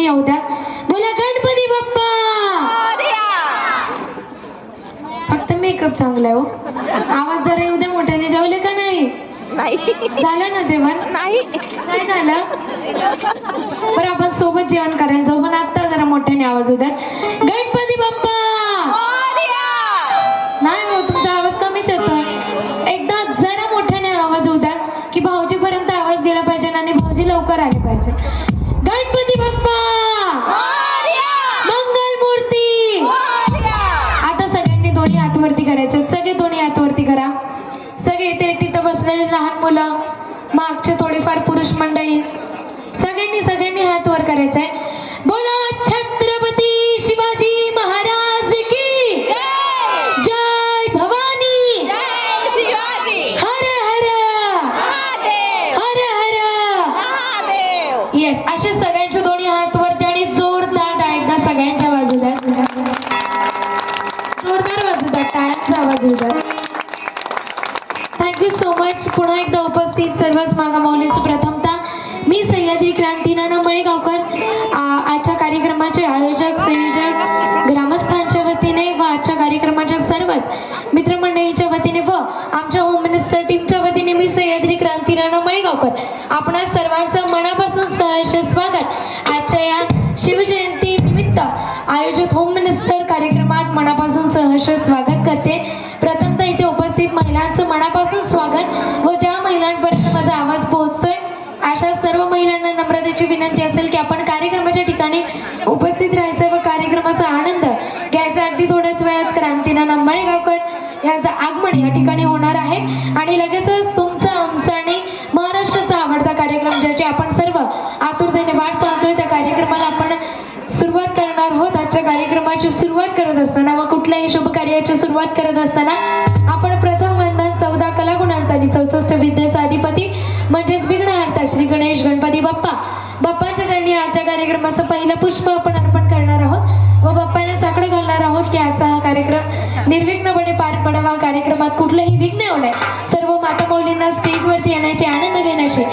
येऊ द्या. बोला गणपती बाप्पा. फक्त मेकअप चांगला आहे हो. आवाज जरा येऊ द्या मोठ्याने. जेवले का नाही? झालं ना जेवण? नाही झालं. बरं आपण सोबत जेवण करायला जाऊ, पण आता जरा मोठ्याने आवाज होऊ द्या. गणपती बाप्पा. नाही हो, तुमचा आवाज कमीच येतोय. एकदा जरा मोठ्याने आवाज होऊ द्या की भाऊजी पर्यंत आवाज गेला पाहिजे आणि भाऊजी लवकर आले पाहिजे. गणपती बाप्पा. मंगल मूर्ती. आता सगळ्यांनी दोन्ही हात वरती करायचे. सगळे दोन्ही हात वरती करा. सगळे ते तिथं बसलेले लहान मुलं, मागचे थोडेफार पुरुष मंडळी, सगळ्यांनी हात वर करायचंय. बोला छत्रपती शिवाजी महाराज की जय. भवानी. हर हर हर हर. येस, असे सगळ्यांचे दोन्ही हात वरती आणि जोरदार एकदा सगळ्यांच्या बाजूला जोरदार वाजू द्या. टाळ्यांचा आवाज येऊ द्या. Thank you so much. पुन्हा एकदा उपस्थित सर्वच मागा माऊलींचं प्रथमतः मी सह्याद्री क्रांती नाना मळेगावकर, आजच्या कार्यक्रमाचे आयोजक, संयोजक, ग्रामस्थांच्या वतीने व आजच्या कार्यक्रमाच्या सर्वच मित्रमंडळींच्या वतीने व आमच्या होम मिनिस्टर टीमच्या वतीने मी सह्याद्री क्रांती नाना मळेगावकर आपणा सर्वांचं मनापासून सहर्ष स्वागत आजच्या या शिवजयंती निमित्त आयोजित होम मिनिस्टर कार्यक्रमात मनापासून सहर्ष स्वागत करते. प्रथमतः इथे उपस्थित महिलांचं मनापासून स्वागत व ज्या महिलांपर्यंत माझा आवाज पोहोचतोय अशा सर्व महिलांना नम्रतेची विनंती असेल की आपण कार्यक्रमाच्या ठिकाणी उपस्थित राहायचं व कार्यक्रमाचा आनंद घ्यायचा. अगदी थोड्याच वेळात क्रांतीनाना मळेगावकर यांचं आगमन या ठिकाणी होणार आहे आणि लगेचच तुमचा, आमचा आणि महाराष्ट्राचा आवडता कार्यक्रम ज्याची आपण सर्व आतुरतेने वाट पाहतोय त्या कार्यक्रमाला आपण सुरुवात करणार आहोत. आजच्या कार्यक्रमाची सुरुवात करत असताना व कुठल्याही शुभ कार्याची सुरुवात करत असताना आपण प्रथम वंदन 14 कलागुणांचा आणि 64 विद्येचा अधिपती म्हणजेच विघ्नहर्ता श्री गणेश गणपती बाप्पाच्या चरणी आजच्या कार्यक्रमाचं पहिलं पुष्प आपण अर्पण करणार आहोत व बाप्पांना साकडं घालणार आहोत की आजचा हा कार्यक्रम निर्विघ्नपणे पार पडावा. कार्यक्रमात कुठलंही विघ्न येऊ नये. सर्व माता मौलींना स्टेजवरती येण्याचे, आनंद घेण्याचे